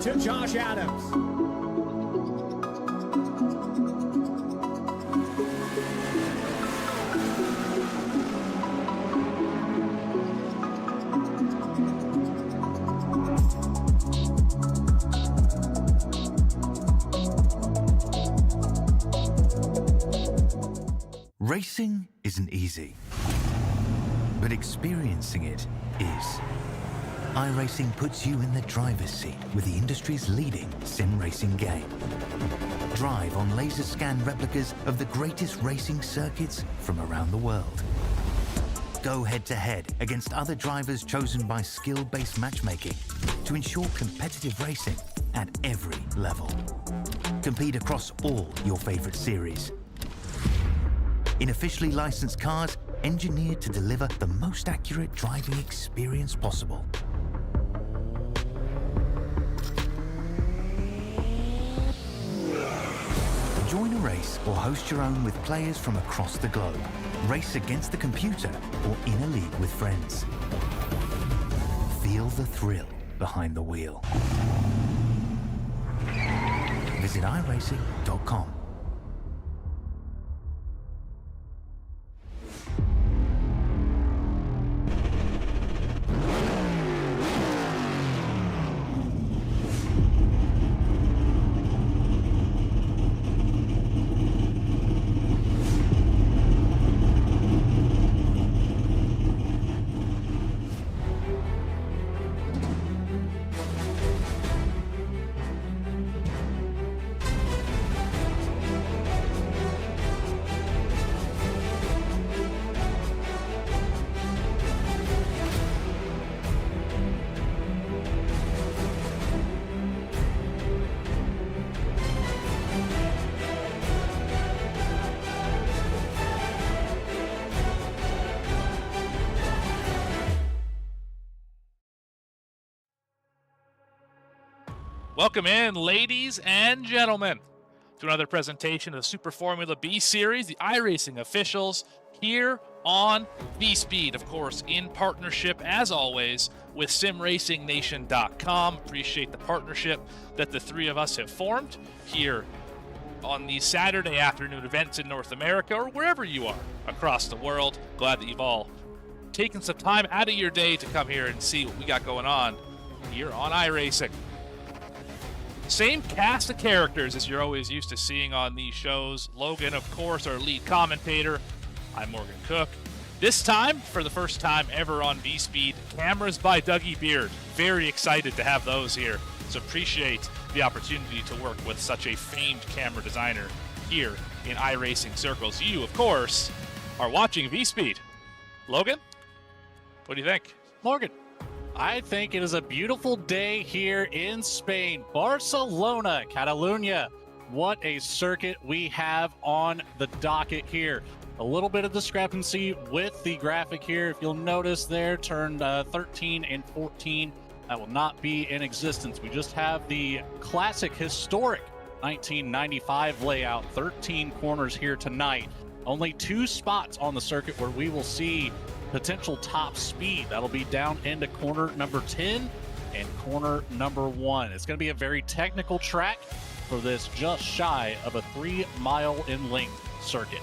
to Josh Adams. Racing isn't easy, but experiencing it is. iRacing puts you in the driver's seat with the industry's leading sim racing game. Drive on laser scan replicas of the greatest racing circuits from around the world. Go head-to-head against other drivers chosen by skill-based matchmaking to ensure competitive racing at every level. Compete across all your favorite series. In officially licensed cars, engineered to deliver the most accurate driving experience possible. Join a race or host your own with players from across the globe. Race against the computer or in a league with friends. Feel the thrill behind the wheel. Visit iRacing.com. Welcome in, ladies and gentlemen, to another presentation of the Super Formula B Series, the iRacing officials, here on VSPEED, of course, in partnership, as always, with SimRacingNation.com. Appreciate the partnership that the three of us have formed here on these Saturday afternoon events in North America, or wherever you are across the world. Glad that you've all taken some time out of your day to come here and see what we got going on here on iRacing. Same cast of characters as you're always used to seeing on these shows. Logan, of course, our lead commentator. I'm Morgan Cook. This time, for the first time ever on VSPEED, cameras by Dougie Beard. Very excited to have those here. So appreciate the opportunity to work with such a famed camera designer here in iRacing circles. You, of course, are watching VSPEED. Logan, what do you think? Morgan, I think it is a beautiful day here in Spain. Barcelona, Catalunya. What a circuit we have on the docket here. A little bit of discrepancy with the graphic here. If you'll notice there, turned 13 and 14. That will not be in existence. We just have the classic, historic 1995 layout. 13 corners here tonight. Only 2 spots on the circuit where we will see potential top speed. That'll be down into corner number 10 and corner number 1. It's going to be a very technical track for this just shy of a 3-mile in length circuit.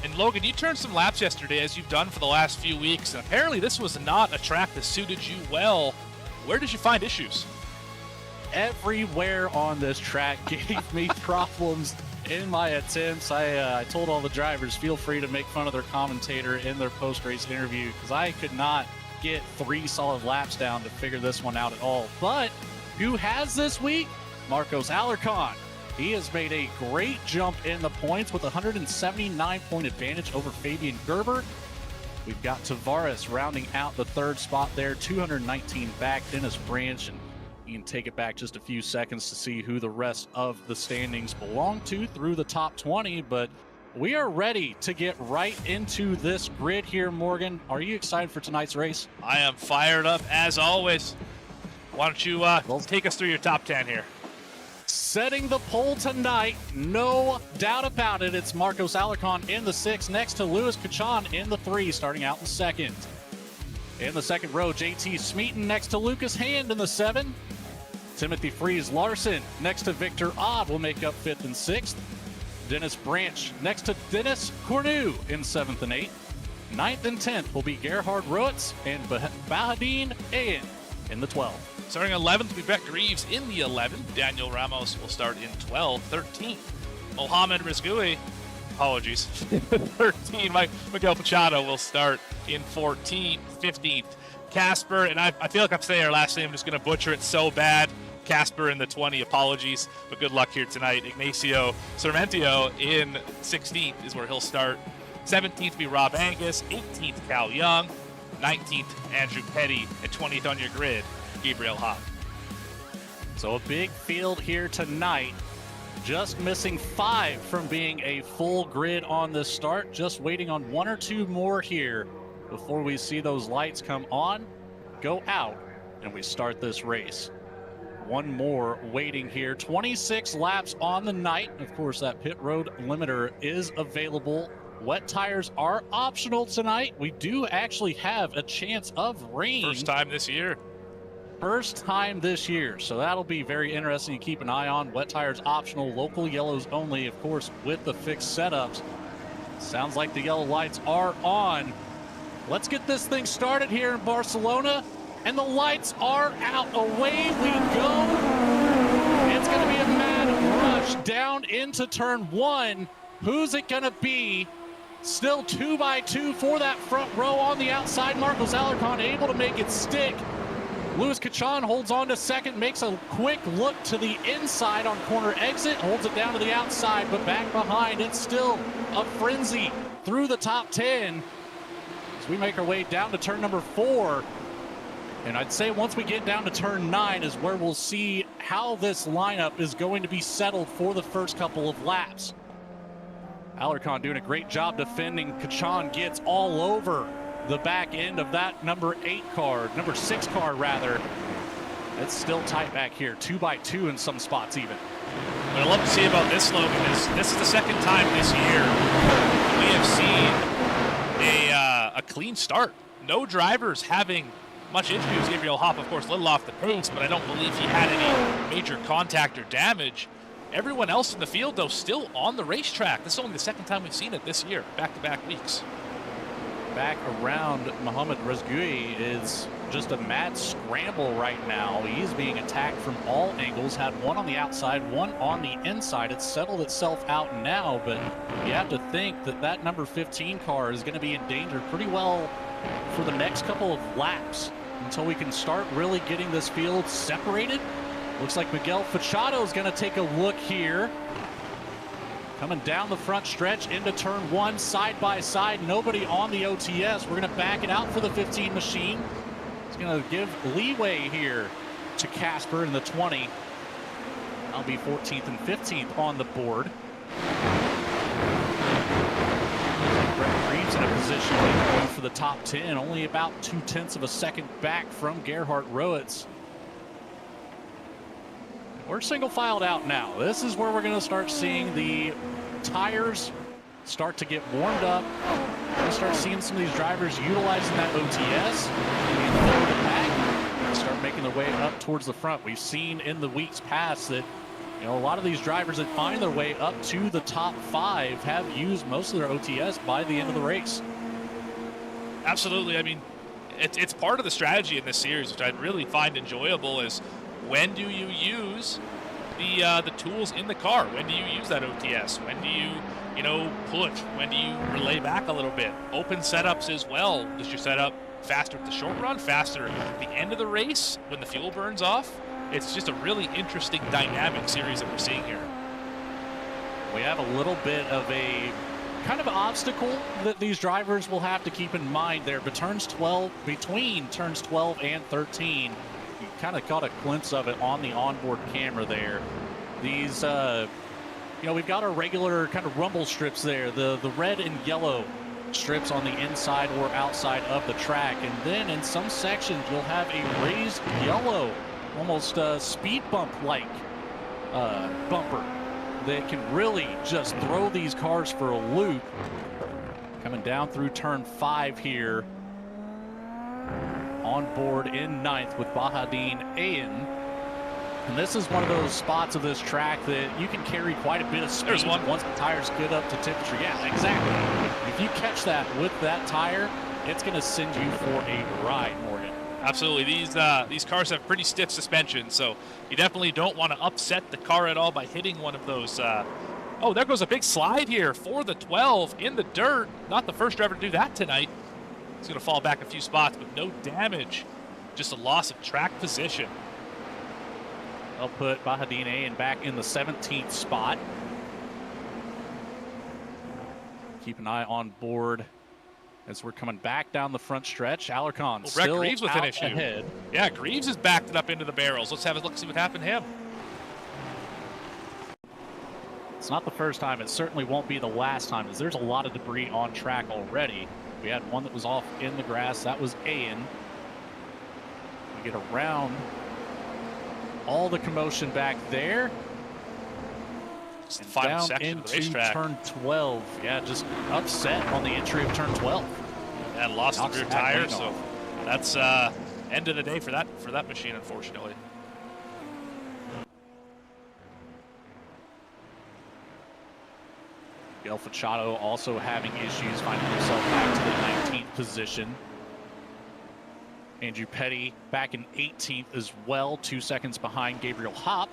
And Logan, you turned some laps yesterday, as you've done for the last few weeks, and apparently this was not a track that suited you well. Where did you find issues? Everywhere on this track gave me problems in my attempts. I told all the drivers, feel free to make fun of their commentator in their post-race interview, because I could not get 3 solid laps down to figure this one out at all. But who has this week? Marcos Alarcon. He has made a great jump in the points with a 179-point advantage over Fabian Gerber. We've got Tavares rounding out the 3rd spot there, 219 back. Dennis Branch, and you can take it back just a few seconds to see who the rest of the standings belong to through the top 20. But we are ready to get right into this grid here, Morgan. Are you excited for tonight's race? I am fired up as always. Why don't you take us through your top 10 here? Setting the pole tonight, no doubt about it, it's Marcos Alarcon in the 6, next to Lewis Kachan in the 3, starting out in 2nd. In the 2nd row, JT Smeaton next to Lucas Hand in the 7. Timothy Freeze Larson next to Victor Odd will make up 5th and 6th. Dennis Branch next to Dennis Cornu in 7th and 8th. 9th and 10th will be Gerhard Roetz and Bahadine Ayen in the 12th. Starting 11th will be Beck Reeves in the 11th. Daniel Ramos will start in 12th. 13th, Mohamed Rizgoui. Apologies. 13th, Miguel Pachado will start in 14th. 15th, Casper, and I feel like I'm saying our last name, I'm just going to butcher it so bad. Casper in the 20, apologies, but good luck here tonight. Ignacio Cermentio in 16th is where he'll start. 17th will be Rob Angus, 18th Cal Young, 19th Andrew Petty, and 20th on your grid, Gabriel Hopp. So a big field here tonight. Just missing 5 from being a full grid on this start. Just waiting on 1 or 2 more here before we see those lights come on, go out, and we start this race. 1 more waiting here. 26 laps on the night. Of course, that pit road limiter is available. Wet tires are optional tonight. We do actually have a chance of rain. First time this year. First time this year, so that'll be very interesting to keep an eye on. Wet tires optional, local yellows only, of course, with the fixed setups. Sounds like the yellow lights are on. Let's get this thing started here in Barcelona, and the lights are out. Away we go. It's going to be a mad rush down into turn 1. Who's it going to be? Still 2x2 for that front row on the outside. Marcos Alarcon able to make it stick. Louis Cachon holds on to second, makes a quick look to the inside on corner exit, holds it down to the outside, but back behind, it's still a frenzy through the top 10 as we make our way down to turn number 4. And I'd say once we get down to turn 9 is where we'll see how this lineup is going to be settled for the first couple of laps. Alarcon doing a great job defending. Cachon gets all over the back end of that number 6 car rather. It's still tight back here, 2x2 in some spots even. What I love to see about this, Logan, is this is the second time this year we have seen a clean start. No drivers having much issues. Gabriel Hopp, of course, a little off the pace, but I don't believe he had any major contact or damage. Everyone else in the field, though, still on the racetrack. This is only the second time we've seen it this year, back-to-back weeks. Back around Mohamed Rizgoui is just a mad scramble right now. He's being attacked from all angles. Had one on the outside, one on the inside. It's settled itself out now, but you have to think that that number 15 car is going to be in danger pretty well for the next couple of laps until we can start really getting this field separated. Looks like Miguel Fachado is going to take a look here. Coming down the front stretch into turn 1, side by side, nobody on the OTS. We're going to back it out for the 15 machine. It's going to give leeway here to Casper in the 20. I'll be 14th and 15th on the board. Brett Reeves in a position going for the top 10, only about 0.2 of a second back from Gerhard Roetz. We're single filed out now. This is where we're going to start seeing the tires start to get warmed up. We're going to start seeing some of these drivers utilizing that OTS in the middle of the pack and start making their way up towards the front. We've seen in the weeks past that, you know, a lot of these drivers that find their way up to the top 5 have used most of their OTS by the end of the race. Absolutely. I mean, it's part of the strategy in this series, which I really find enjoyable, is when do you use the tools in the car? When do you use that OTS? When do you push? When do you relay back a little bit? Open setups as well. Does your setup faster at the short run, faster at the end of the race when the fuel burns off? It's just a really interesting dynamic series that we're seeing here. We have a little bit of a kind of obstacle that these drivers will have to keep in mind there. But between turns 12 and 13, you kind of caught a glimpse of it on the onboard camera there. These, we've got our regular kind of rumble strips there, the red and yellow strips on the inside or outside of the track. And then in some sections, you'll have a raised yellow, almost speed bump-like bumper that can really just throw these cars for a loop. Coming down through turn 5 here. On board in 9th with Bahadine Ayen. And this is one of those spots of this track that you can carry quite a bit of speed. There's one. Once the tires get up to temperature. Yeah, exactly. If you catch that with that tire, it's going to send you for a ride, Morgan. Absolutely. These cars have pretty stiff suspension, so you definitely don't want to upset the car at all by hitting one of those. Oh, there goes a big slide here for the 12 in the dirt. Not the first driver to do that tonight. He's going to fall back a few spots, but no damage. Just a loss of track position. They'll put Bahadine and back in the 17th spot. Keep an eye on board as we're coming back down the front stretch. Alarcon Brett still Greaves with out an issue. ahead. Yeah, Greaves has backed it up into the barrels. Let's have a look, see what happened to him. It's not the first time. It certainly won't be the last time, as there's a lot of debris on track already. We had one that was off in the grass. That was Ayan. We get around all the commotion back there. It's the final down section of the into racetrack. turn 12. Yeah, just upset on the entry of turn 12. And lost the Knocks rear the back tire, wing so off. that's end of the day for that machine, unfortunately. El Fachado also having issues finding himself back to the 19th position. Andrew Petty back in 18th as well, 2 seconds behind Gabriel Hopp.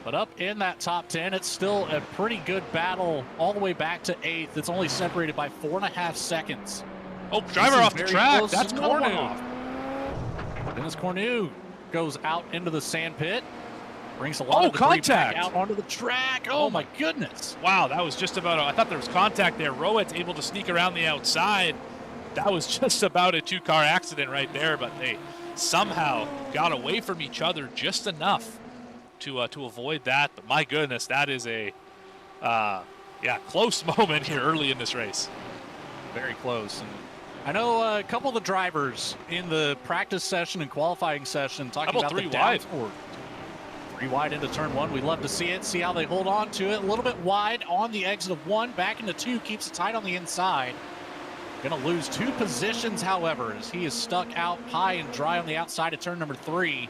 But up in that top 10, it's still a pretty good battle all the way back to 8th. It's only separated by 4.5 seconds. Oh, driver This is off the very track. close. That's Another one Cornu. off. Dennis Cornu goes out into the sand pit. Brings a lot of debris contact. back out onto the track. Oh my goodness. Wow, that was just about I thought there was contact there. Rowett able to sneak around the outside. That was just about a two-car accident right there, but they somehow got away from each other just enough to avoid that. But my goodness, that is a close moment here early in this race. Very close. And I know a couple of the drivers in the practice session and qualifying session talking How about about three the wide? downforce. 3 wide into turn 1. We'd love to see it, see how they hold on to it. A little bit wide on the exit of 1, back into 2, keeps it tight on the inside. Gonna lose 2 positions, however, as he is stuck out high and dry on the outside of turn number 3.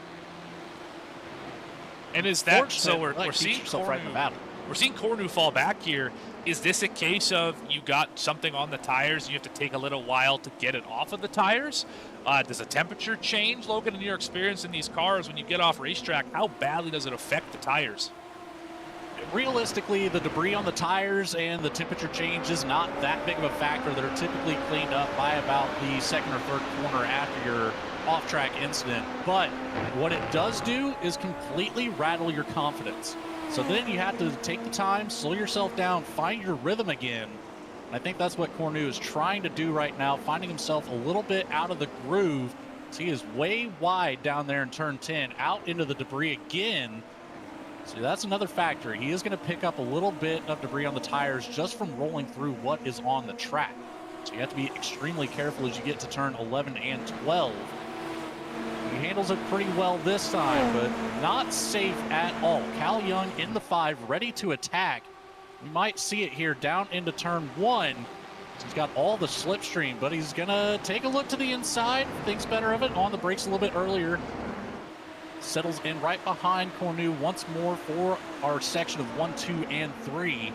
And is that Fortunate, so? We're keeps seeing yourself right in the battle. We're seeing Cornu fall back here. Is this a case of you got something on the tires, you have to take a little while to get it off of the tires? Does the temperature change, Logan, in your experience in these cars when you get off racetrack? How badly does it affect the tires? Realistically, the debris on the tires and the temperature change is not that big of a factor. They're typically cleaned up by about the second or third corner after your off-track incident. But what it does do is completely rattle your confidence. So then you have to take the time, slow yourself down, find your rhythm again. And I think that's what Cornu is trying to do right now, finding himself a little bit out of the groove. So he is way wide down there in turn 10, out into the debris again. So that's another factor. He is going to pick up a little bit of debris on the tires just from rolling through what is on the track. So you have to be extremely careful as you get to turn 11 and 12. He handles it pretty well this time, but not safe at all. Cal Young in the 5, ready to attack. We might see it here down into turn 1. He's got all the slipstream, but he's going to take a look to the inside. Thinks better of it. On the brakes a little bit earlier. Settles in right behind Cornu once more for our section of 1, 2, and 3.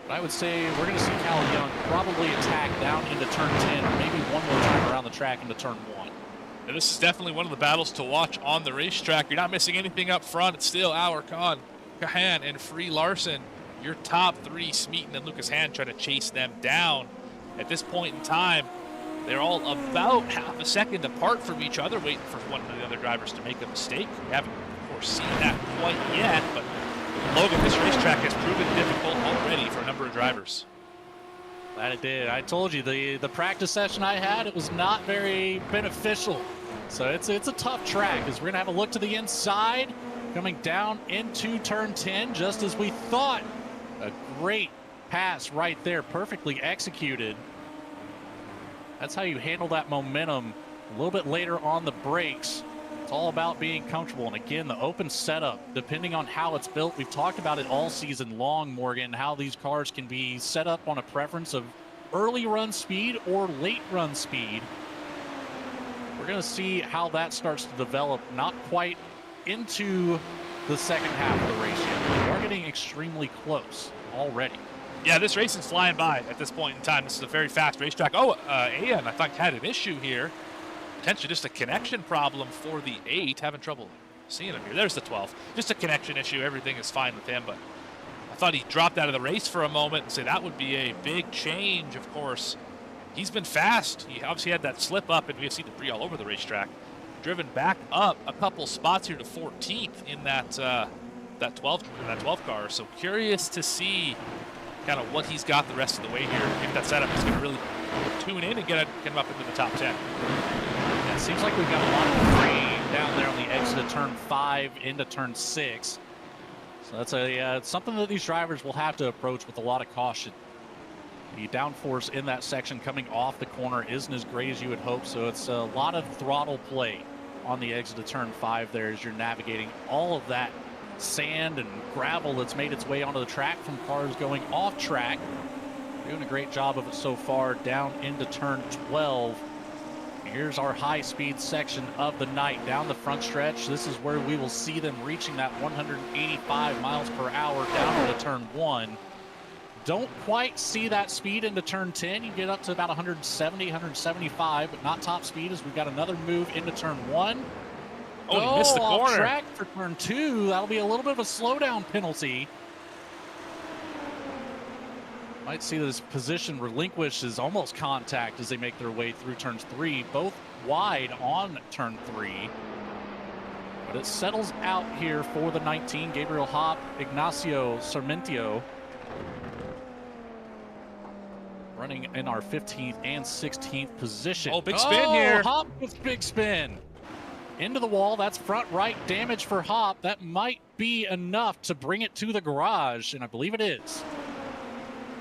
But I would say we're going to see Cal Young probably attack down into turn 10, maybe one more time around the track into turn 1. And this is definitely one of the battles to watch on the racetrack. You're not missing anything up front. It's still Alarcon, Kahan, and Free Larson. Your top 3, Smeaton and Lucas Hand, trying to chase them down. At this point in time, they're all about half a second apart from each other, waiting for one of the other drivers to make a mistake. We haven't, of course, seen that quite yet, but Logan, this racetrack has proven difficult already for a number of drivers. That it did. I told you, the practice session I had, it was not very beneficial. So it's a tough track, as we're going to have a look to the inside, coming down into turn 10, just as we thought. A great pass right there, perfectly executed. That's how you handle that momentum a little bit later on the brakes. It's all about being comfortable. And again, the open setup, depending on how it's built, we've talked about it all season long, Morgan, how these cars can be set up on a preference of early run speed or late run speed. We're going to see how that starts to develop. Not quite into the second half of the race yet. We are getting extremely close already. Yeah, this race is flying by at this point in time. This is a very fast racetrack. Oh, Ayan, I thought had an issue here. Potentially just a connection problem for the 8. Having trouble seeing him here. There's the 12. Just a connection issue. Everything is fine with him, but I thought he dropped out of the race for a moment and said that would be a big change, of course. He's been fast. He obviously had that slip up, and we have seen debris all over the racetrack. Driven back up a couple spots here to 14th in that 12 car. So curious to see kind of what he's got the rest of the way here. If that setup is going to really tune in and get him up into the top 10. Yeah, it seems like we've got a lot of green down there on the exit of turn 5 into turn 6. So that's something that these drivers will have to approach with a lot of caution. The downforce in that section coming off the corner isn't as great as you would hope, so it's a lot of throttle play on the exit of turn 5 there as you're navigating all of that sand and gravel that's made its way onto the track from cars going off track. Doing a great job of it so far down into turn 12. Here's our high-speed section of the night down the front stretch. This is where we will see them reaching that 185 miles per hour down into turn 1. Don't quite see that speed into turn 10. You get up to about 170, 175, but not top speed as we've got another move into turn 1. Oh, he missed the corner. Off track for turn 2. That'll be a little bit of a slowdown penalty. Might see this position relinquished as almost contact as they make their way through turns 3, both wide on turn 3. But it settles out here for the 19. Gabriel Hopp, Ignacio Sarmentio running in our 15th and 16th position. Oh, big spin here. Hopp with big spin. Into the wall. That's front right damage for Hopp. That might be enough to bring it to the garage, and I believe it is.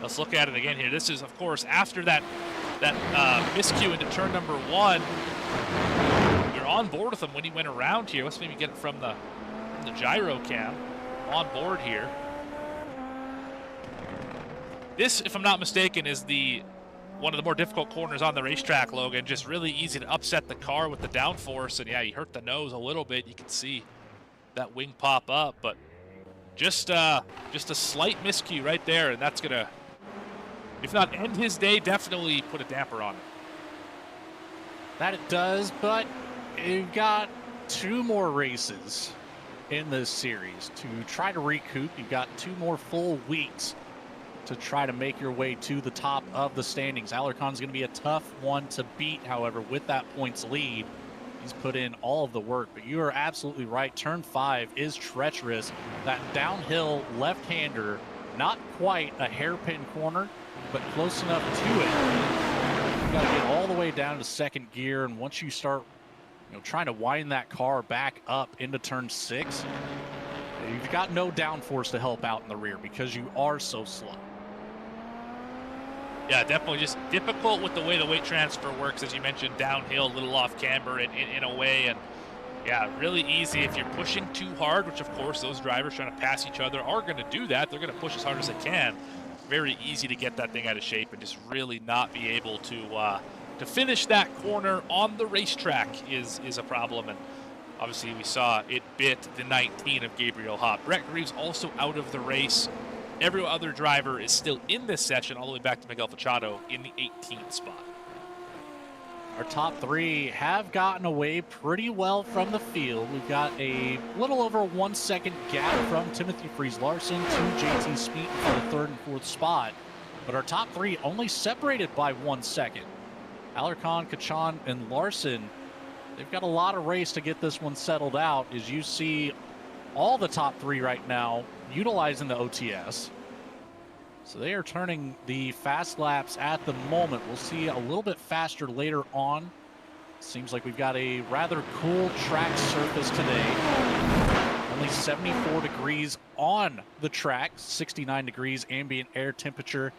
Let's look at it again here. This is, of course, after that miscue into turn number 1. You're on board with him when he went around here. Let's maybe get it from the gyro cam. On board here. This, if I'm not mistaken, is one of the more difficult corners on the racetrack, Logan. Just really easy to upset the car with the downforce. And yeah, he hurt the nose a little bit. You can see that wing pop up, but just a slight miscue right there, and that's gonna, if not end his day, definitely put a damper on it. That it does, but you've got 2 more races in this series to try to recoup. You've got 2 more full weeks to try to make your way to the top of the standings. Alarcon's going to be a tough one to beat, however, with that points lead. He's put in all of the work, but you are absolutely right. Turn 5 is treacherous. That downhill left-hander, not quite a hairpin corner, but close enough to it. You've got to get all the way down to second gear, and once you start trying to wind that car back up into turn 6, you've got no downforce to help out in the rear because you are so slow. Yeah, definitely just difficult with the way the weight transfer works, as you mentioned, downhill, a little off camber in a way. And yeah, really easy if you're pushing too hard, which of course those drivers trying to pass each other are going to do that. They're going to push as hard as they can. Very easy to get that thing out of shape and just really not be able to finish that corner on the racetrack is a problem. And obviously we saw it bit the 19 of Gabriel Hopp. Brett Greaves also out of the race. Every other driver is still in this session, all the way back to Miguel Fachado in the 18th spot. Our top 3 have gotten away pretty well from the field. We've got a little over 1 second gap from Timothy Fries-Larson to JT Smeet for the 3rd and 4th spot. But our top 3 only separated by 1 second. Alarcon, Kachan, and Larson, they've got a lot of race to get this one settled out. As you see, all the top 3 right now utilizing the OTS. So they are turning the fast laps at the moment. We'll see a little bit faster later on. Seems like we've got a rather cool track surface today. Only 74 degrees on the track, 69 degrees ambient air temperature.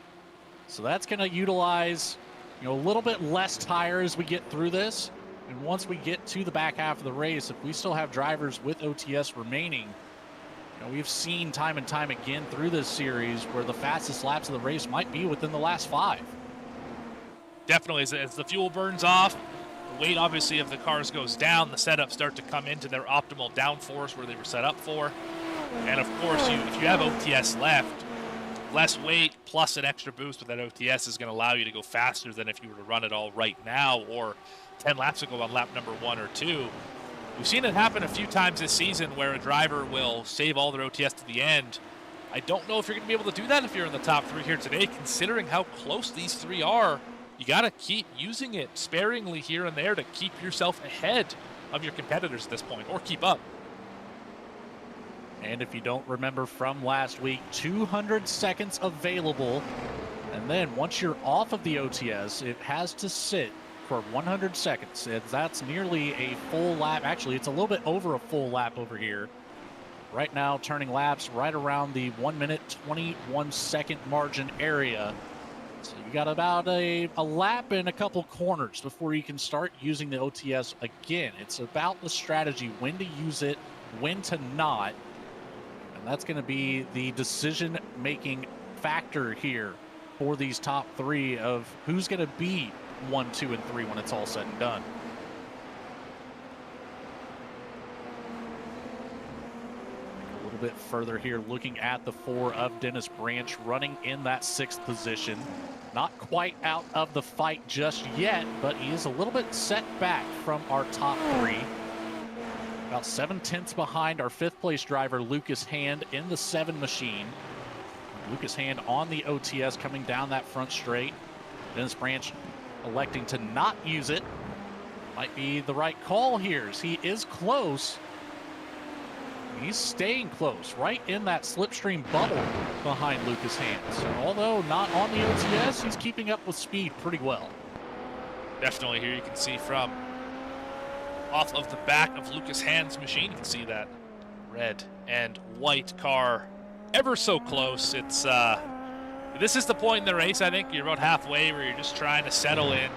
So that's going to utilize, a little bit less tire as we get through this. And once we get to the back half of the race, if we still have drivers with OTS remaining, we've seen time and time again through this series where the fastest laps of the race might be within the last 5. Definitely, as the fuel burns off, The weight, obviously, of the cars goes down. The setups start to come into their optimal downforce where they were set up for. And of course, if you have OTS left, less weight plus an extra boost with that OTS is going to allow you to go faster than if you were to run it all right now or 10 laps ago on lap number 1 or 2. We've seen it happen a few times this season where a driver will save all their OTS to the end. I don't know if you're going to be able to do that if you're in the top 3 here today, considering how close these 3 are. You got to keep using it sparingly here and there to keep yourself ahead of your competitors at this point, or keep up. And if you don't remember from last week, 200 seconds available. And then once you're off of the OTS, it has to sit for 100 seconds. That's nearly a full lap. Actually, it's a little bit over a full lap over here. Right now, turning laps right around the 1 minute, 21 second margin area. So you got about a lap and a couple corners before you can start using the OTS again. It's about the strategy, when to use it, when to not. And that's going to be the decision-making factor here for these top 3 of who's going to be 1, 2, and 3 when it's all said and done. A little bit further here, looking at the 4 of Dennis Branch running in that 6th position. Not quite out of the fight just yet, but he is a little bit set back from our top 3. About 7/10 behind our 5th place driver, Lucas Hand, in the 7 machine. Lucas Hand on the OTS coming down that front straight. Dennis Branch electing to not use it. Might be the right call here, as he is close. He's staying close, right in that slipstream bubble behind Lucas Hand. So although not on the OTS, he's keeping up with speed pretty well. Definitely here you can see from off of the back of Lucas Hand's machine, you can see that red and white car ever so close. It's this is the point in the race, I think. You're about halfway where you're just trying to settle in.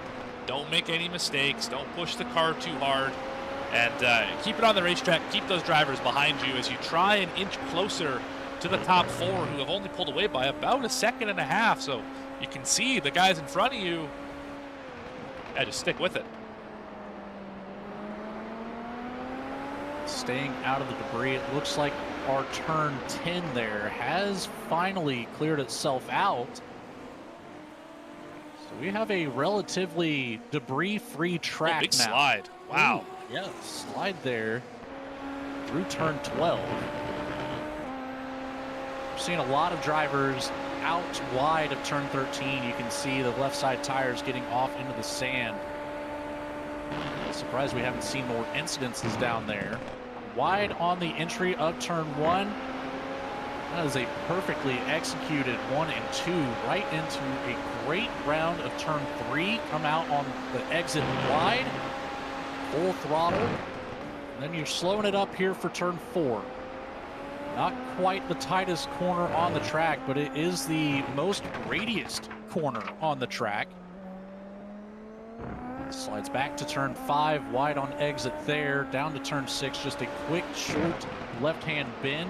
Don't make any mistakes. Don't push the car too hard. And keep it on the racetrack. Keep those drivers behind you as you try and inch closer to the top 4, who have only pulled away by about 1.5 seconds. So you can see the guys in front of you. Yeah, just stick with it. Staying out of the debris, it looks like our turn 10 there has finally cleared itself out. So we have a relatively debris-free track big now. Slide. Wow. Ooh, yeah, slide there through turn 12. We're seeing a lot of drivers out wide of turn 13. You can see the left side tires getting off into the sand. Surprised we haven't seen more incidences down there. Wide on the entry of turn 1. That is a perfectly executed 1 and 2 right into a great round of turn 3. Come out on the exit wide, full throttle, and then you're slowing it up here for turn 4. Not quite the tightest corner on the track, but it is the most radius corner on the track. Slides back to turn 5, wide on exit there, down to turn 6, just a quick, short left-hand bend.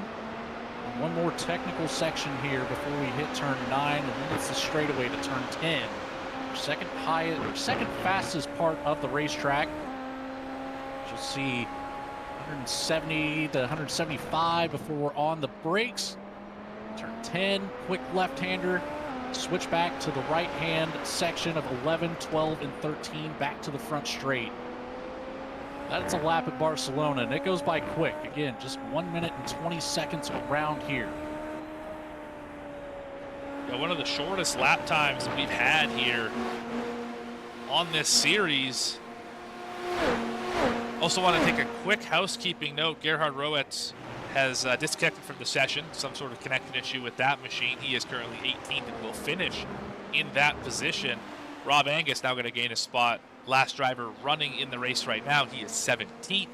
And one more technical section here before we hit turn 9, and then it's the straightaway to turn 10. Second fastest part of the racetrack. You'll see 170 to 175 before we're on the brakes. Turn 10, quick left-hander. Switch back to the right-hand section of 11, 12, and 13, back to the front straight. That's a lap at Barcelona, and it goes by quick. Again, just 1 minute and 20 seconds around here. Yeah, one of the shortest lap times that we've had here on this series. Also want to take a quick housekeeping note. Gerhard Roetz has disconnected from the session, some sort of connection issue with that machine. He is currently 18th and will finish in that position. Rob Angus now going to gain a spot. Last driver running in the race right now, he is 17th.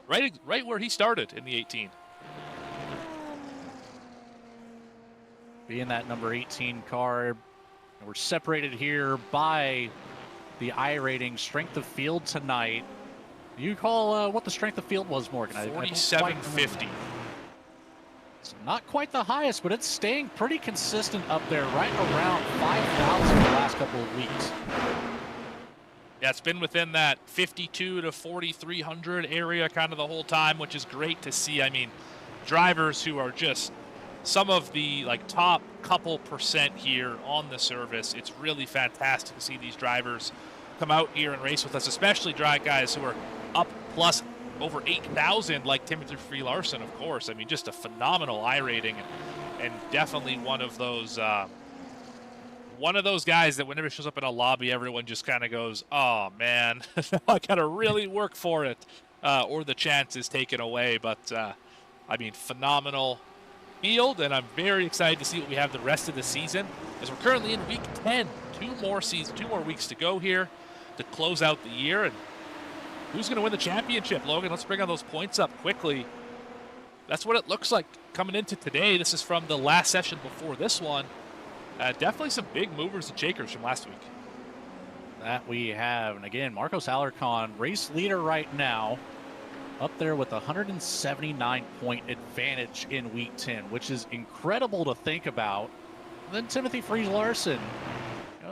Right where he started in the 18. Being that number 18 car, we're separated here by the iRating strength of field tonight. You call what the strength of field was, Morgan? 4750. It's not quite the highest, but it's staying pretty consistent up there, right around 5,000 the last couple of weeks. Yeah, it's been within that 52 to 4,300 area kind of the whole time, which is great to see. I mean, drivers who are just some of the like top couple percent here on the service. It's really fantastic to see these drivers come out here and race with us, especially guys who are up plus over 8,000 like Timothy Free Larson, of course. I mean, just a phenomenal I rating and definitely one of those guys that whenever he shows up in a lobby, everyone just kind of goes, oh man, I gotta really work for it, or the chance is taken away. But I mean, phenomenal field, and I'm very excited to see what we have the rest of the season, as we're currently in week 10. Two more weeks to go here to close out the year. And who's going to win the championship, Logan? Let's bring on those points up quickly. That's what it looks like coming into today. This is from the last session before this one. Definitely some big movers and shakers from last week. That we have. And again, Marcos Alarcon, race leader right now, up there with a 179-point advantage in week 10, which is incredible to think about. And then Timothy Freeze Larson,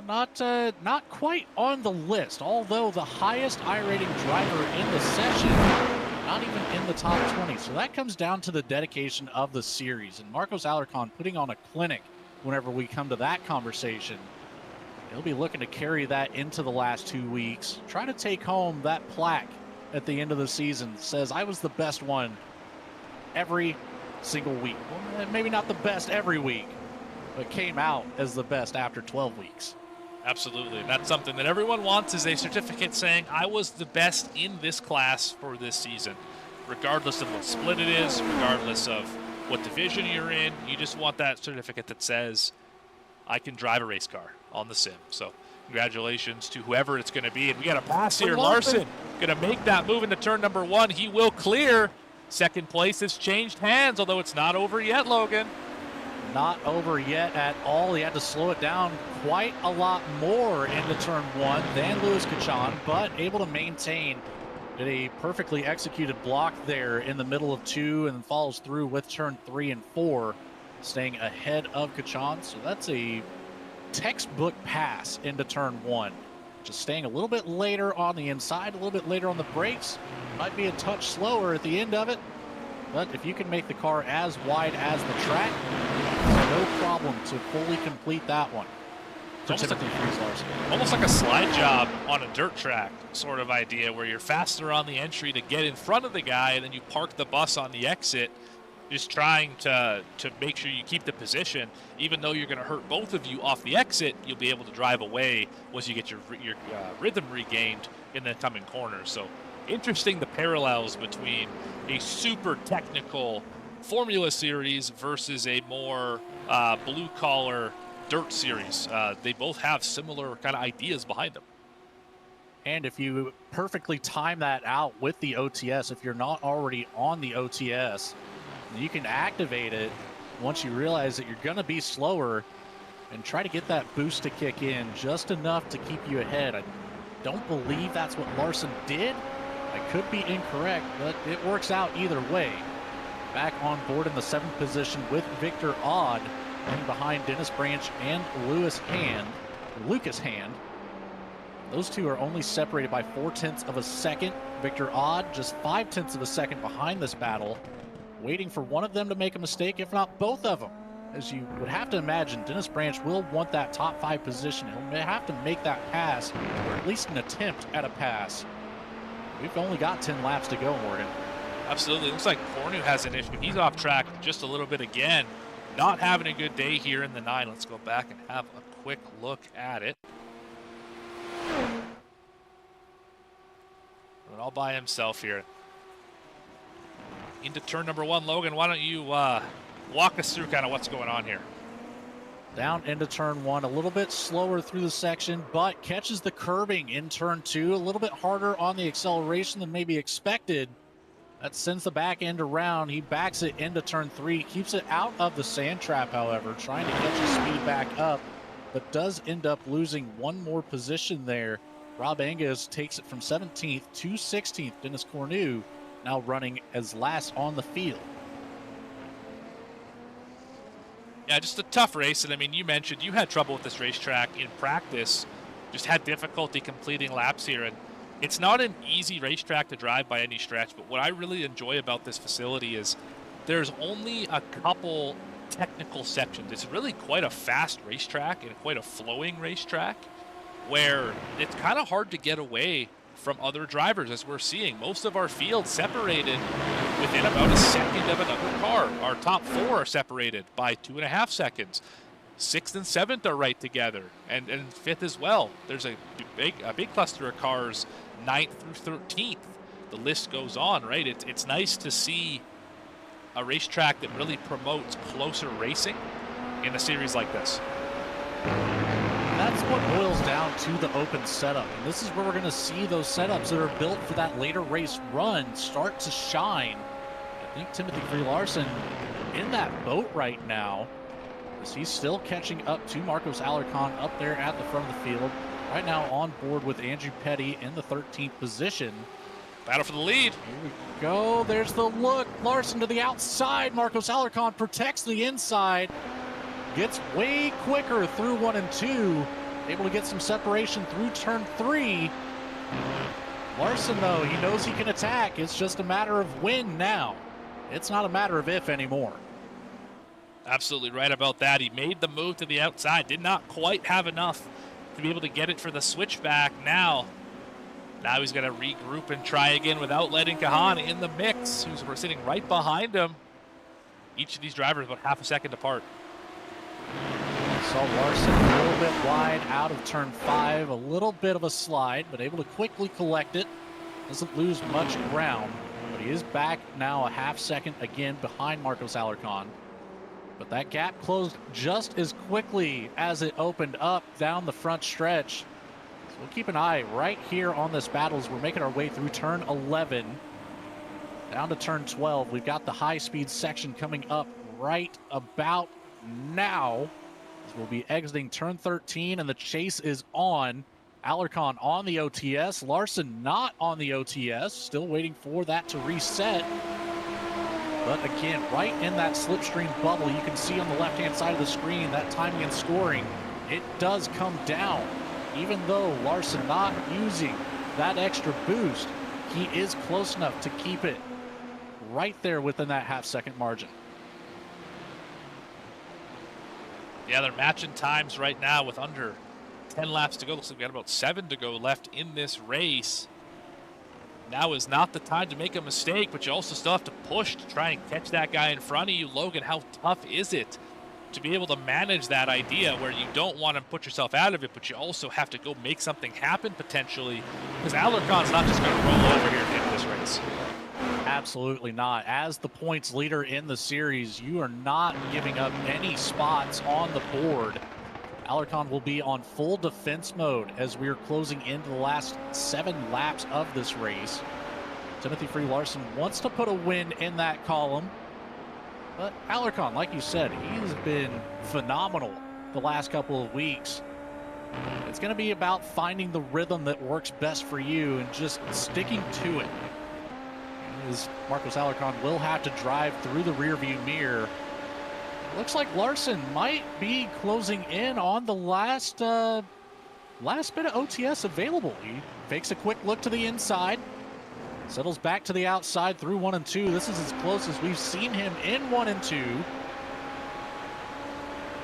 not quite on the list, although the highest I-rating driver in the session, not even in the top 20. So that comes down to the dedication of the series, and Marcos Alarcon putting on a clinic whenever we come to that conversation. He'll be looking to carry that into the last 2 weeks, try to take home that plaque at the end of the season that says I was the best one every single week. Well, maybe not the best every week, but came out as the best after 12 weeks. Absolutely. And that's something that everyone wants, is a certificate saying I was the best in this class for this season, regardless of what split it is, regardless of what division you're in. You just want that certificate that says I can drive a race car on the sim. So congratulations to whoever it's going to be. And we got a pass here. Larson going to make that move into turn number 1. He will clear. Second place has changed hands, although it's not over yet, Logan. Not over yet at all. He had to slow it down quite a lot more into turn 1 than Louis Cachan, but able to maintain. Did a perfectly executed block there in the middle of 2 and follows through with turn 3 and 4, staying ahead of Cachan. So that's a textbook pass into turn 1. Just staying a little bit later on the inside, a little bit later on the brakes. Might be a touch slower at the end of it, but if you can make the car as wide as the track, no problem to fully complete that one. Almost like a slide job on a dirt track sort of idea, where you're faster on the entry to get in front of the guy, and then you park the bus on the exit, just trying to make sure you keep the position. Even though you're going to hurt both of you off the exit, you'll be able to drive away once you get your rhythm regained in the coming corners. So interesting, the parallels between a super technical Formula Series versus a more blue-collar dirt series. They both have similar kind of ideas behind them. And if you perfectly time that out with the OTS, if you're not already on the OTS, you can activate it once you realize that you're going to be slower and try to get that boost to kick in just enough to keep you ahead. I don't believe that's what Larson did. I could be incorrect, but it works out either way. Back on board in the 7th position with Victor Odd, running behind Dennis Branch and Lucas Hand. Those two are only separated by 0.4 of a second. Victor Odd just 0.5 of a second behind this battle, waiting for one of them to make a mistake, if not both of them. As you would have to imagine, Dennis Branch will want that top 5 position. He'll have to make that pass, or at least an attempt at a pass. We've only got 10 laps to go, Morgan. Absolutely. Looks like Cornu has an issue. He's off track just a little bit again. Not having a good day here in the 9. Let's go back and have a quick look at it. All by himself here. Into turn number 1. Logan, why don't you walk us through kind of what's going on here? Down into turn 1, a little bit slower through the section, but catches the curbing in turn 2. A little bit harder on the acceleration than maybe expected. That sends the back end around. He backs it into turn 3, keeps it out of the sand trap, however, trying to catch his speed back up, but does end up losing one more position there. Rob Angus takes it from 17th to 16th. Dennis Cornu now running as last on the field. Yeah, just a tough race. And I mean, you mentioned you had trouble with this racetrack in practice. just had difficulty completing laps here. And it's not an easy racetrack to drive by any stretch, but what I really enjoy about this facility is there's only a couple technical sections. It's really quite a fast racetrack and quite a flowing racetrack where it's kind of hard to get away from other drivers, as we're seeing. Most of our field separated within about a second of another car. Our top 4 are separated by 2.5 seconds. 6th and 7th are right together, and 5th as well. There's a big cluster of cars 9th through 13th. The list goes on, right? It's nice to see a racetrack that really promotes closer racing in a series like this. That's what boils down to the open setup. And this is where we're going to see those setups that are built for that later race run start to shine. I think Timothy Free-Larson in that boat right now, as he's still catching up to Marcos Alarcon up there at the front of the field. Right now on board with Andrew Petty in the 13th position. Battle for the lead. Here we go. There's the look. Larson to the outside. Marcos Alarcon protects the inside. Gets way quicker through 1 and 2. Able to get some separation through turn 3. Larson, though, he knows he can attack. It's just a matter of when now. It's not a matter of if anymore. Absolutely right about that. He made the move to the outside. Did not quite have enough to be able to get it for the switchback. Now he's going to regroup and try again without letting Kahan in the mix, who's sitting right behind him. Each of these drivers about half a second apart. Saw Larson a little bit wide out of turn 5, a little bit of a slide, but able to quickly collect it. Doesn't lose much ground, but he is back now a half second again behind Marcos Alarcon. But that gap closed just as quickly as it opened up down the front stretch. So we'll keep an eye right here on this battle as we're making our way through turn 11 down to turn 12. We've got the high-speed section coming up right about now. We'll be exiting turn 13 and the chase is on. Alarcon on the OTS, Larson not on the OTS, still waiting for that to reset. But again, right in that slipstream bubble, you can see on the left-hand side of the screen that timing and scoring, it does come down. Even though Larson not using that extra boost, he is close enough to keep it right there within that half-second margin. Yeah, they're matching times right now with under 10 laps to go. Looks like we got about 7 to go left in this race. Now is not the time to make a mistake, but you also still have to push to try and catch that guy in front of you. Logan, how tough is it to be able to manage that idea where you don't want to put yourself out of it, but you also have to go make something happen potentially? Because Alarcon's not just going to roll over here at the end of this race. Absolutely not. As the points leader in the series, you are not giving up any spots on the board. Alarcon will be on full defense mode as we are closing into the last 7 laps of this race. Timothy Free-Larson wants to put a win in that column. But Alarcon, like you said, he's been phenomenal the last couple of weeks. It's going to be about finding the rhythm that works best for you and just sticking to it. As Marcos Alarcon will have to drive through the rearview mirror. Looks like Larson might be closing in on the last bit of OTS available. He takes a quick look to the inside, settles back to the outside through 1 and 2. This is as close as we've seen him in 1 and 2.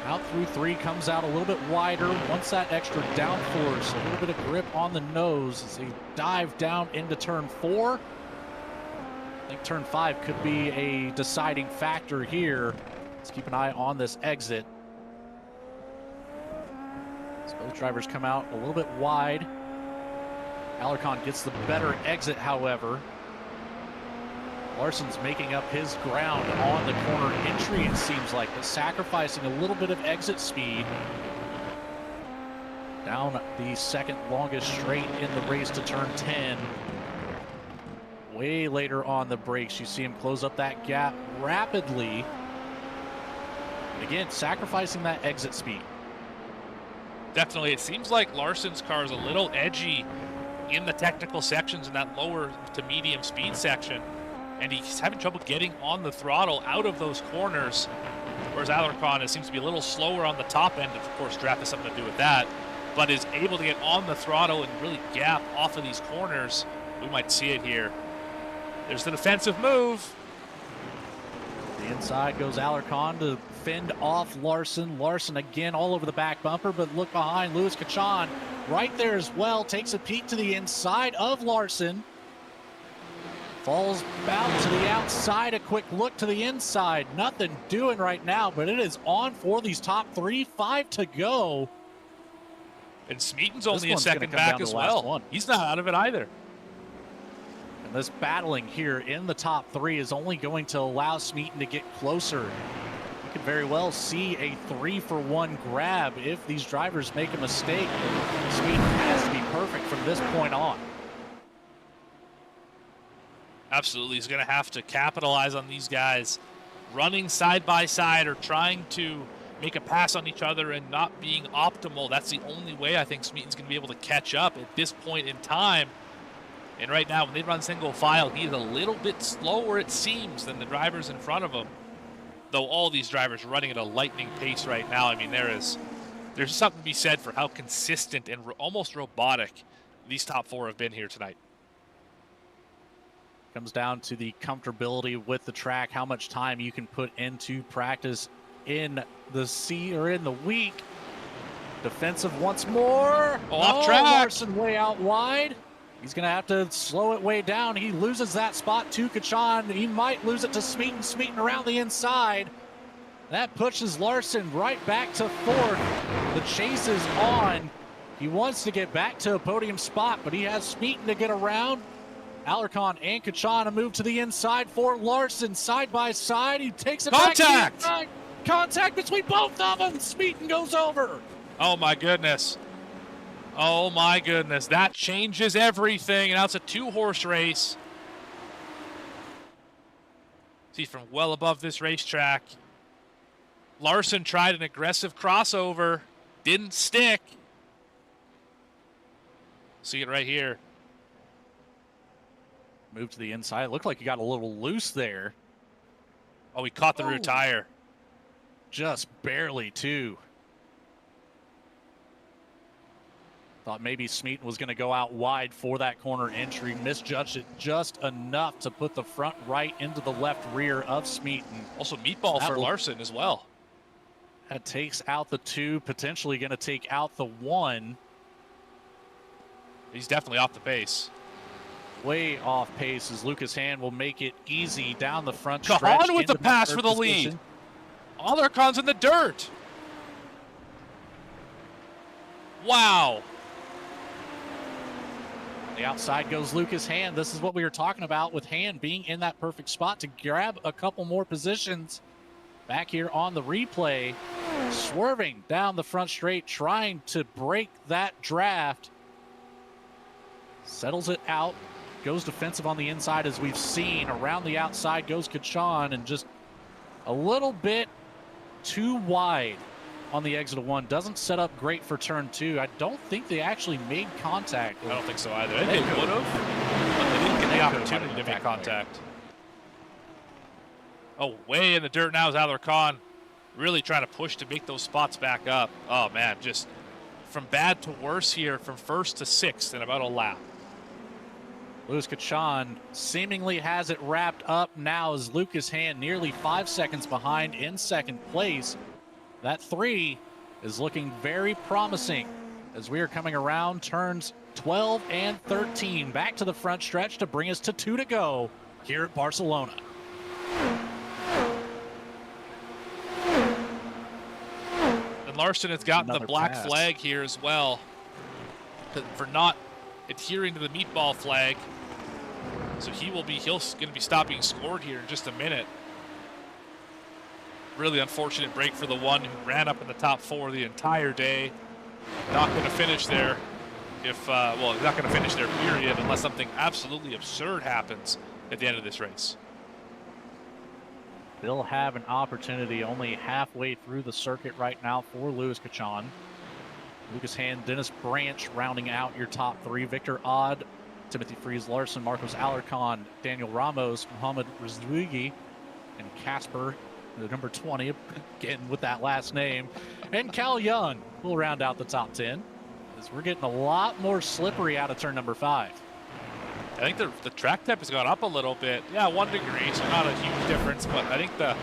Out through 3, comes out a little bit wider, wants that extra downforce, a little bit of grip on the nose as they dive down into turn 4. I think turn 5 could be a deciding factor here. Let's keep an eye on this exit. As both drivers come out a little bit wide. Alarcon gets the better exit, however. Larson's making up his ground on the corner entry, it seems like, but sacrificing a little bit of exit speed. Down the second longest straight in the race to turn 10. Way later on the brakes, you see him close up that gap rapidly. Again, sacrificing that exit speed. Definitely. It seems like Larson's car is a little edgy in the technical sections in that lower to medium speed section, and he's having trouble getting on the throttle out of those corners, whereas Alarcon seems to be a little slower on the top end. Of course, draft has something to do with that. but is able to get on the throttle and really gap off of these corners. We might see it here. There's the defensive move. The inside goes Alarcon to fend off Larson. Larson again all over the back bumper, but look behind. Louis Cachan right there as well. Takes a peek to the inside of Larson. Falls out to the outside. A quick look to the inside. Nothing doing right now, but it is on for these top three. 5 to go. And Smeaton's only a second back as well. He's not out of it either. And this battling here in the top three is only going to allow Smeaton to get closer. You could very well see a 3-for-1 grab if these drivers make a mistake. Smeaton has to be perfect from this point on. Absolutely. He's going to have to capitalize on these guys running side by side or trying to make a pass on each other and not being optimal. That's the only way I think Smeaton's going to be able to catch up at this point in time. And right now, when they run single file, he's a little bit slower, it seems, than the drivers in front of him. Though all these drivers are running at a lightning pace right now. I mean, there's something to be said for how consistent and almost robotic these top four have been here tonight. Comes down to the comfortability with the track, how much time you can put into practice in the week. Defensive once more. Off track. Larson way out wide. He's going to have to slow it way down. He loses that spot to Cachan. He might lose it to Smeaton. Smeaton around the inside. That pushes Larson right back to fourth. The chase is on. He wants to get back to a podium spot, but he has Smeaton to get around. Alarcon and Cachan a move to the inside for Larson. Side by side. He takes it Contact! back. Contact between both of them. Smeaton goes over. Oh, my goodness. Oh, my goodness. That changes everything. And now it's a two-horse race. See, from well above this racetrack, Larson tried an aggressive crossover. Didn't stick. See it right here. Move to the inside. It looked like he got a little loose there. Oh, he caught the rear tire. Just barely, too. Thought maybe Smeaton was going to go out wide for that corner entry. Misjudged it just enough to put the front right into the left rear of Smeaton. Also meatball for Larson as well. That takes out the 2, potentially going to take out the 1. He's definitely off the pace. Way off pace as Lucas Hand will make it easy down the front stretch. Cahan with the pass for the lead. Alarcon's in the dirt. Wow. The outside goes Lucas Hand. This is what we were talking about with Hand being in that perfect spot to grab a couple more positions. Back here on the replay, swerving down the front straight, trying to break that draft. Settles it out, goes defensive on the inside as we've seen. Around the outside goes Cachan and just a little bit too wide on the exit of 1. Doesn't set up great for turn 2. I don't think they actually made contact. I don't think so either. They would have, but they didn't get the opportunity to make contact. Oh, way in the dirt now is Alarcon. Really trying to push to make those spots back up. Oh, man, just from bad to worse here, from first to sixth in about a lap. Louis Cachan seemingly has it wrapped up now as Lucas Hand nearly 5 seconds behind in second place. That 3 is looking very promising as we are coming around turns 12 and 13. Back to the front stretch to bring us to 2 to go here at Barcelona. And Larson has gotten the black flag here as well for not adhering to the meatball flag. So he's going to be stopping scored here in just a minute. Really unfortunate break for the one who ran up in the top 4 the entire day. Not going to finish there he's not going to finish there, period, unless something absolutely absurd happens at the end of this race. They'll have an opportunity only halfway through the circuit right now for Louis Cachan. Lucas Hand, Dennis Branch rounding out your top 3. Victor Odd, Timothy Freeze, Larson, Marcos Alarcon, Daniel Ramos, Mohamed Rizwigi, and Casper, the number 20, again with that last name, and Cal Young will round out the top 10. As we're getting a lot more slippery out of turn number 5. I think the track temp has gone up a little bit. Yeah, 1 degree, so not a huge difference, but I think the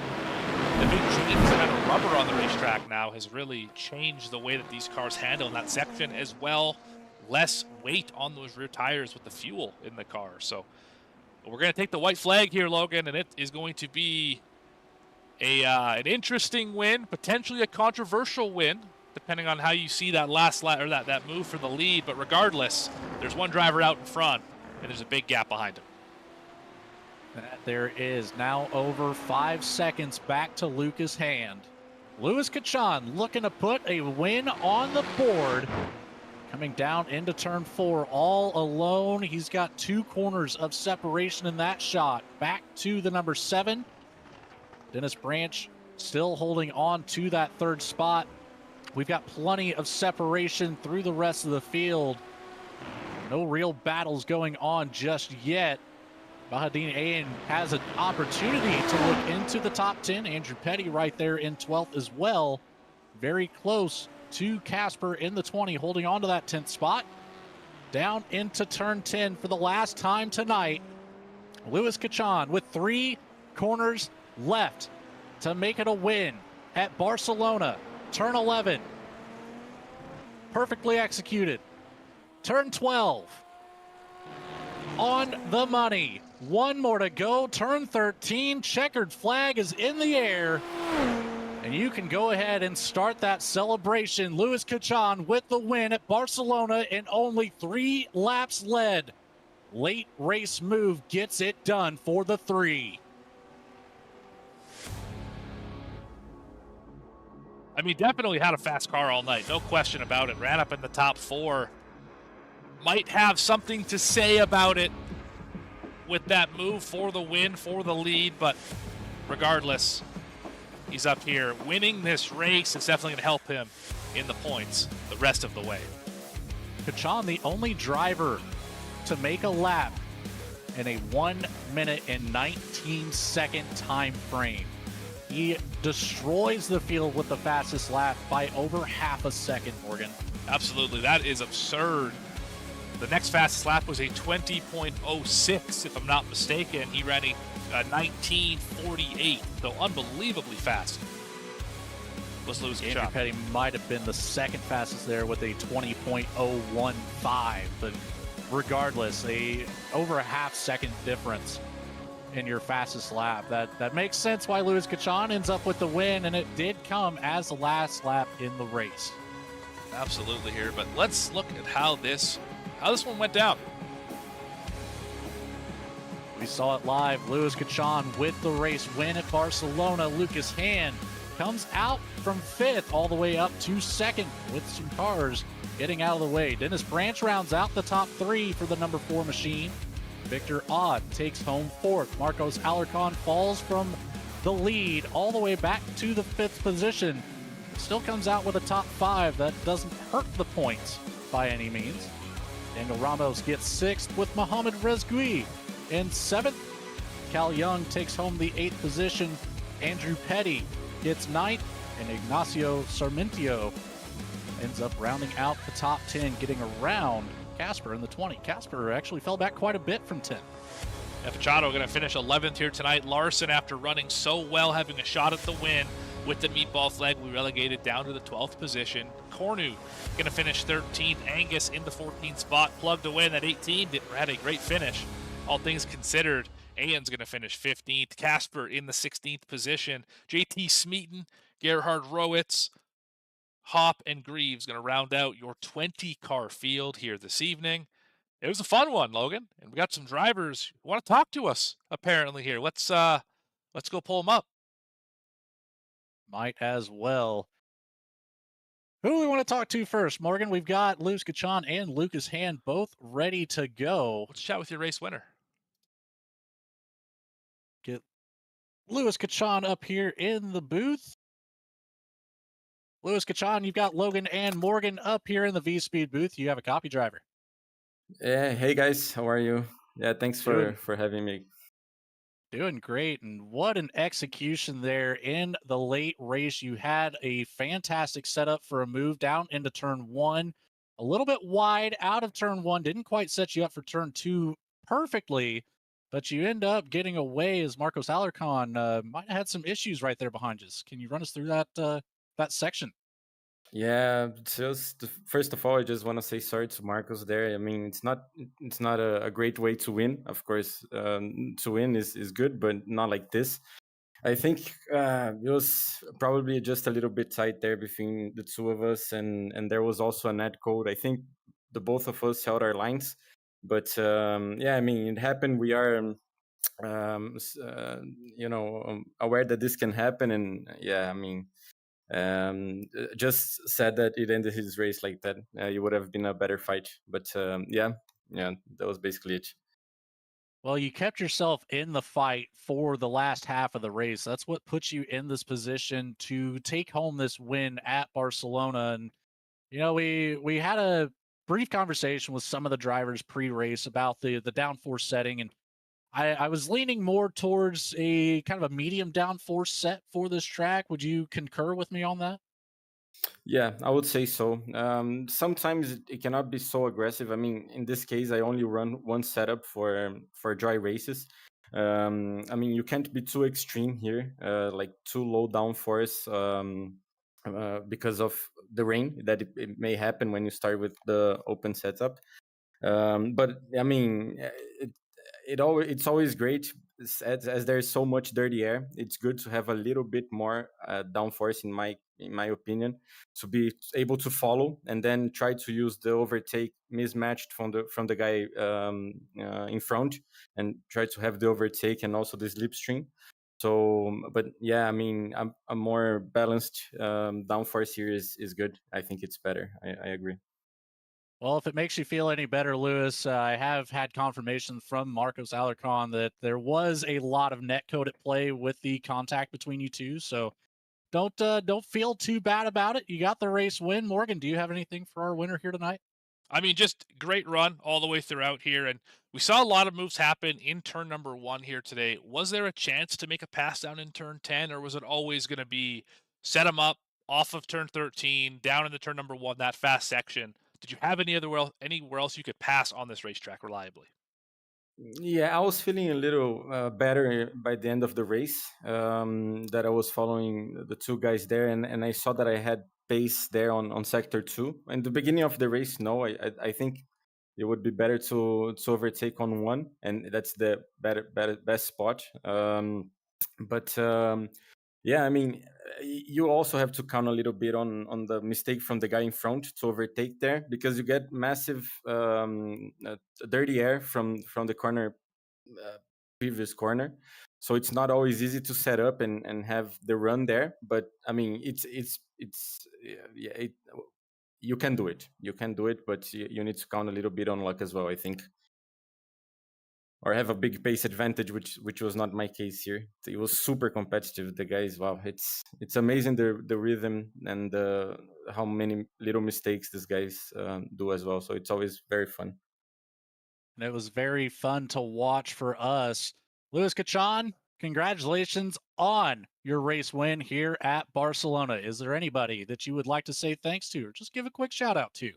big change in kind of rubber on the racetrack now has really changed the way that these cars handle in that section as well. Less weight on those rear tires with the fuel in the car. So we're going to take the white flag here, Logan, and it is going to be an interesting win, potentially a controversial win, depending on how you see that last lap or that move for the lead. But regardless, there's one driver out in front, and there's a big gap behind him. There is now over 5 seconds back to Lucas Hand. Louis Cachan looking to put a win on the board. Coming down into turn 4 all alone. He's got 2 corners of separation in that shot. Back to the number 7. Dennis Branch still holding on to that 3rd spot. We've got plenty of separation through the rest of the field. No real battles going on just yet. Bahadine Ayan has an opportunity to look into the top 10. Andrew Petty right there in 12th as well. Very close to Casper in the 20, holding on to that 10th spot. Down into turn 10 for the last time tonight. Louis Cachan with 3 corners left to make it a win at Barcelona. Turn 11. Perfectly executed. Turn 12. On the money. 1 more to go. Turn 13. Checkered flag is in the air. And you can go ahead and start that celebration. Louis Cachan with the win at Barcelona in only 3 laps led. Late race move gets it done for the 3. I mean, definitely had a fast car all night. No question about it. Ran up in the top 4. Might have something to say about it with that move for the win, for the lead, but regardless, he's up here. Winning this race is definitely going to help him in the points the rest of the way. Cachan, the only driver to make a lap in a 1 minute and 19 second time frame. He destroys the field with the fastest lap by over half a second, Morgan. Absolutely. That is absurd. The next fastest lap was a 20.06, if I'm not mistaken. He ran a 19.48, so unbelievably fast. Was Louis Cachan. Andrew Petty might have been the second fastest there with a 20.015, but regardless, over a half second difference in your fastest lap. That makes sense why Louis Cachan ends up with the win, and it did come as the last lap in the race. Absolutely here, but let's look at how this one went down. We saw it live. Louis Cachan with the race win at Barcelona. Lucas Hand comes out from 5th all the way up to 2nd with some cars getting out of the way. Dennis Branch rounds out the top 3 for the number 4 machine. Victor Odd takes home 4th. Marcos Alarcon falls from the lead all the way back to the 5th position. Still comes out with a top 5. That doesn't hurt the points by any means. Daniel Ramos gets 6th with Mohamed Rezgui in 7th. Cal Young takes home the 8th position. Andrew Petty gets 9th. And Ignacio Sarmentio ends up rounding out the top 10, getting around Casper in the 20. Casper actually fell back quite a bit from 10. Fachado going to finish 11th here tonight. Larson, after running so well, having a shot at the win with the meatball flag, we relegated down to the 12th position. Cornu going to finish 13th. Angus in the 14th spot, plugged away in that 18. Had a great finish, all things considered. Ayan's going to finish 15th. Casper in the 16th position. JT Smeaton, Gerhard Rowitz, Hop, and Greaves going to round out your 20-car field here this evening. It was a fun one, Logan, and we got some drivers who want to talk to us apparently here. Let's go pull them up. Might as well. Who do we want to talk to first, Morgan? We've got Louis Cachan and Lucas Hand both ready to go. Let's chat with your race winner. Get Louis Cachan up here in the booth. Louis Cachan, you've got Logan and Morgan up here in the VSPEED booth. You have a copy driver. Yeah, hey guys, how are you? Yeah, thanks for having me. Doing great, and what an execution there in the late race. You had a fantastic setup for a move down into turn 1. a little bit wide out of turn one, didn't quite set you up for turn two perfectly, but you end up getting away as Marcos Alarcon might have had some issues right there behind you. Can you run us through that section? Yeah, just first of all, I just want to say sorry to Marcos there. I mean, it's not a great way to win. Of course, to win is good, but not like this. I think it was probably just a little bit tight there between the two of us, and there was also a net code. I think the both of us held our lines, but yeah, I mean, it happened. We are aware that this can happen, and yeah, I mean, just said that it ended his race like that. It would have been a better fight, but yeah, that was basically it. Well, you kept yourself in the fight for the last half of the race. That's what puts you in this position to take home this win at Barcelona. And we had a brief conversation with some of the drivers pre-race about the downforce setting, and I was leaning more towards a kind of a medium downforce set for this track. Would you concur with me on that? Yeah, I would say so. Sometimes it cannot be so aggressive. I mean, in this case, I only run one setup for dry races. I mean, you can't be too extreme here, like too low downforce, because of the rain that it may happen when you start with the open setup. But I mean, it's always great as there's so much dirty air. It's good to have a little bit more downforce, in my opinion, to be able to follow and then try to use the overtake mismatched from the guy in front, and try to have the overtake and also the slipstream. So, but yeah, I mean, a more balanced downforce here is good. I think it's better. I agree. Well, if it makes you feel any better, Lewis, I have had confirmation from Marcos Alarcon that there was a lot of netcode at play with the contact between you two. So don't feel too bad about it. You got the race win. Morgan, do you have anything for our winner here tonight? I mean, just great run all the way throughout here. And we saw a lot of moves happen in turn number one here today. Was there a chance to make a pass down in turn 10, or was it always going to be set them up off of turn 13, down into turn number one, that fast section? Did you have anywhere else you could pass on this racetrack reliably? Yeah, I was feeling a little better by the end of the race. That I was following the two guys there, and I saw that I had pace there on sector two. In the beginning of the race, no, I think it would be better to overtake on one, and that's the best spot. But yeah, I mean, you also have to count a little bit on the mistake from the guy in front to overtake there, because you get massive dirty air from the corner, uh, previous corner. So it's not always easy to set up and have the run there. But I mean, it's yeah, you can do it. You can do it, but you need to count a little bit on luck as well, I think, or have a big pace advantage, which was not my case here. It was super competitive. The guys, wow, it's amazing the rhythm and how many little mistakes these guys do as well. So it's always very fun. And it was very fun to watch for us. Lewis Kachan, congratulations on your race win here at Barcelona. Is there anybody that you would like to say thanks to, or just give a quick shout out to?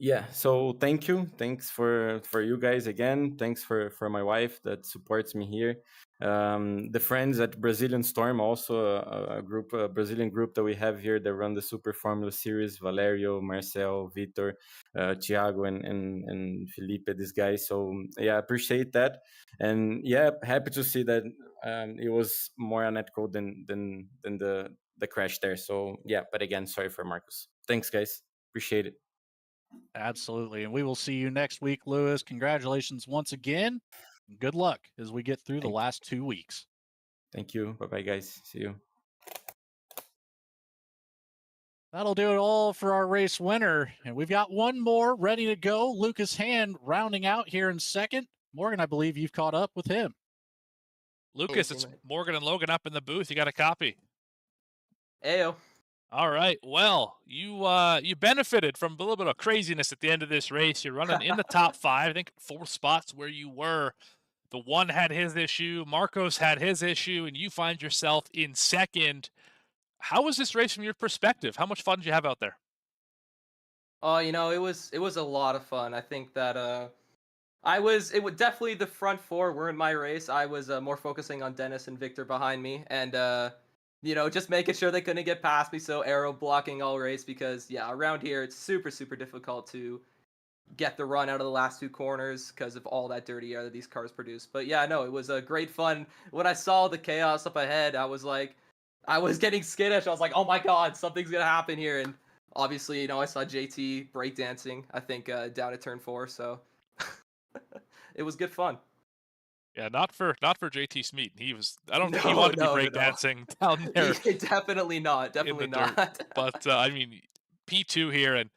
Yeah, so thank you, thanks for you guys again. Thanks for my wife that supports me here. The friends at Brazilian Storm, also a Brazilian group that we have here that run the Super Formula Series. Valerio, Marcel, Vitor, Thiago, and Felipe, this guy. So yeah, I appreciate that, and yeah, happy to see that it was more a netcode than the crash there. So yeah, but again, sorry for Marcus. Thanks, guys. Appreciate it. Absolutely. And we will see you next week, Lewis. Congratulations once again. Good luck as we get through the Thank last 2 weeks. Thank you. Bye bye, guys. See you. That'll do it all for our race winner. And we've got one more ready to go. Lucas Hand rounding out here in second. Morgan, I believe you've caught up with him. Lucas, it's Morgan and Logan up in the booth. You got a copy. Ayo. All right. Well, you benefited from a little bit of craziness at the end of this race. You're running in the top five. I think fourth spots where you were. The one had his issue. Marcos had his issue, and you find yourself in second. How was this race from your perspective? How much fun did you have out there? Oh, it was a lot of fun. I think that it would definitely the front four weren't my race. I was more focusing on Dennis and Victor behind me, and just making sure they couldn't get past me. So aero blocking all race because yeah, around here it's super super difficult to get the run out of the last two corners because of all that dirty air that these cars produce. But yeah, no, it was a great fun. When I saw the chaos up ahead, I was getting skittish. I was like, oh my god, something's gonna happen here. And obviously, I saw JT breakdancing. I think down at turn 4. So it was good fun. Yeah, not for JT Smeet. He was. I don't think he No, wanted to be no, no, no. breakdancing down there Definitely not. in Definitely the dirt. not. But I mean, P2 here, and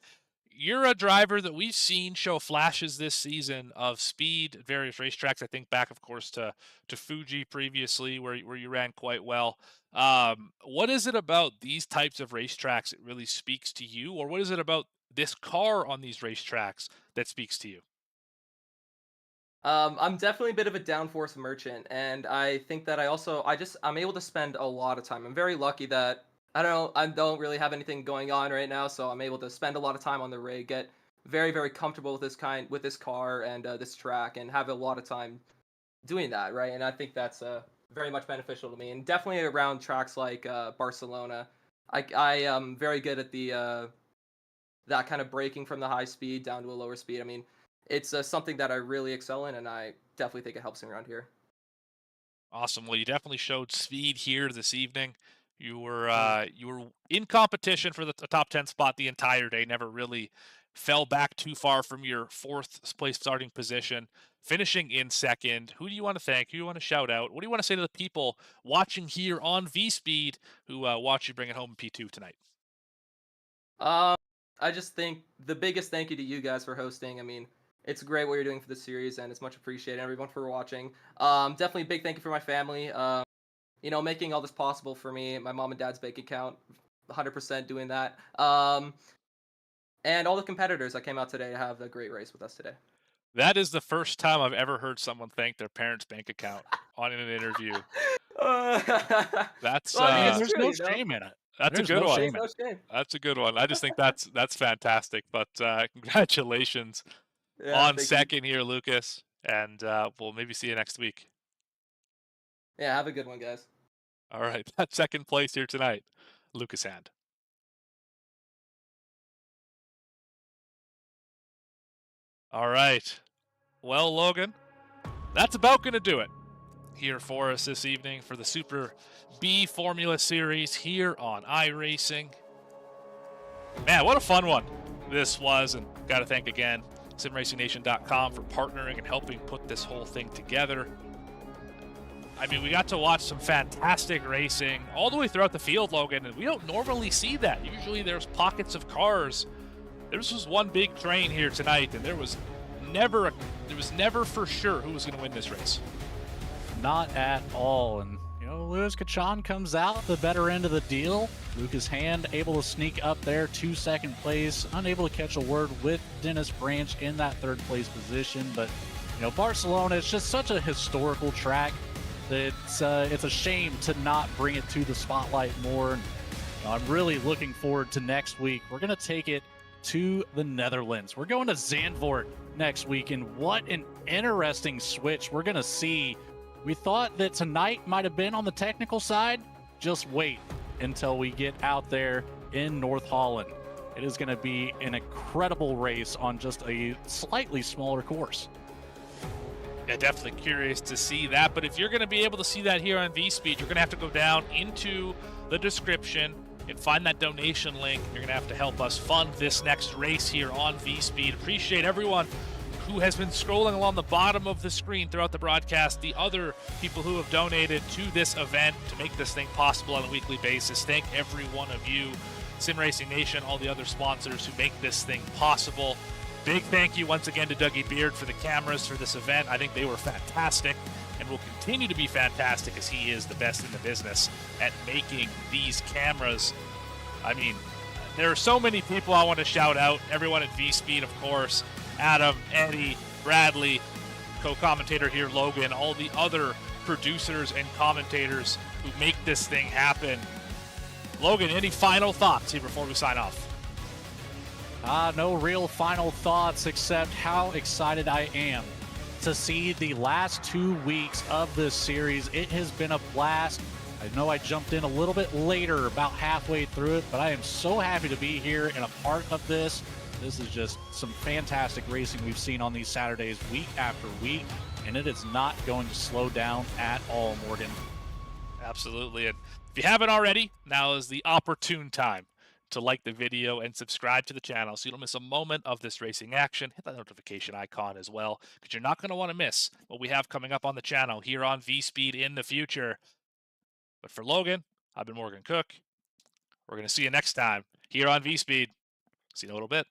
you're a driver that we've seen show flashes this season of speed at various racetracks. I think back, of course, to Fuji previously, where you ran quite well. What is it about these types of racetracks that really speaks to you, or what is it about this car on these racetracks that speaks to you? I'm definitely a bit of a downforce merchant, and I think that I'm able to spend a lot of time. I'm very lucky that I don't really have anything going on right now, so I'm able to spend a lot of time on the rig, get very very comfortable with this car and this track, and have a lot of time doing that, right? And I think that's very much beneficial to me, and definitely around tracks like Barcelona. I am very good at the that kind of breaking from the high speed down to a lower speed. I mean, it's something that I really excel in, and I definitely think it helps me around here. Awesome. Well, you definitely showed speed here this evening. Mm. You were in competition for the top 10 spot the entire day. Never really fell back too far from your fourth place starting position, finishing in second. Who do you want to thank? Who do you want to shout out? What do you want to say to the people watching here on VSPEED who watch you bring it home in P2 tonight? Um, I just think the biggest thank you to you guys for hosting. I mean, it's great what you're doing for the series, and it's much appreciated. Everyone for watching. Definitely a big thank you for my family. Making all this possible for me. My mom and dad's bank account, 100% doing that. And all the competitors that came out today to have a great race with us today. That is the first time I've ever heard someone thank their parents' bank account on an interview. That's Well, I mean, it's There's true, no shame in it. that's a There's good no one. shame There's no shame. That's a good one. I just think that's fantastic. But congratulations Yeah, on thank you. second here, Lucas, and we'll maybe see you next week. Yeah, have a good one, guys. All right, that's second place here tonight, Lucas Hand. All right, well, Logan, that's about going to do it here for us this evening for the Super B Formula Series here on iRacing. Man, what a fun one this was, and got to thank again simracingnation.com for partnering and helping put this whole thing together. I mean, we got to watch some fantastic racing all the way throughout the field, Logan, and we don't normally see that. Usually there's pockets of cars. This was one big train here tonight, and there was never for sure who was going to win this race. Not at all. And, Lewis Kachan comes out the better end of the deal. Lucas Hand able to sneak up there to second place, unable to catch a word with Dennis Branch in that third place position. But, Barcelona is just such a historical track that it's a shame to not bring it to the spotlight more. And, I'm really looking forward to next week. We're going to take it to the Netherlands. We're going to Zandvoort next week, and what an interesting switch we're going to see. We thought that tonight might have been on the technical side. Just wait until we get out there in North Holland. It is going to be an incredible race on just a slightly smaller course. Yeah, definitely curious to see that. But if you're going to be able to see that here on VSPEED, you're going to have to go down into the description and find that donation link. You're going to have to help us fund this next race here on VSPEED. Appreciate everyone who has been scrolling along the bottom of the screen throughout the broadcast, the other people who have donated to this event to make this thing possible on a weekly basis. Thank every one of you, Sim Racing Nation, all the other sponsors who make this thing possible. Big thank you once again to Dougie Beard for the cameras for this event. I think they were fantastic and will continue to be fantastic as he is the best in the business at making these cameras. I mean, there are so many people I want to shout out. Everyone at VSPEED, of course. Adam, Eddie, Bradley, co-commentator here, Logan, all the other producers and commentators who make this thing happen. Logan, any final thoughts here before we sign off? No real final thoughts except how excited I am to see the last 2 weeks of this series. It has been a blast. I know I jumped in a little bit later, about halfway through it, but I am so happy to be here and a part of this. This is just some fantastic racing we've seen on these Saturdays week after week, and it is not going to slow down at all, Morgan. Absolutely. And if you haven't already, now is the opportune time to like the video and subscribe to the channel so you don't miss a moment of this racing action. Hit that notification icon as well, because you're not going to want to miss what we have coming up on the channel here on VSPEED in the future. But for Logan, I've been Morgan Cook. We're going to see you next time here on VSPEED. See you in a little bit.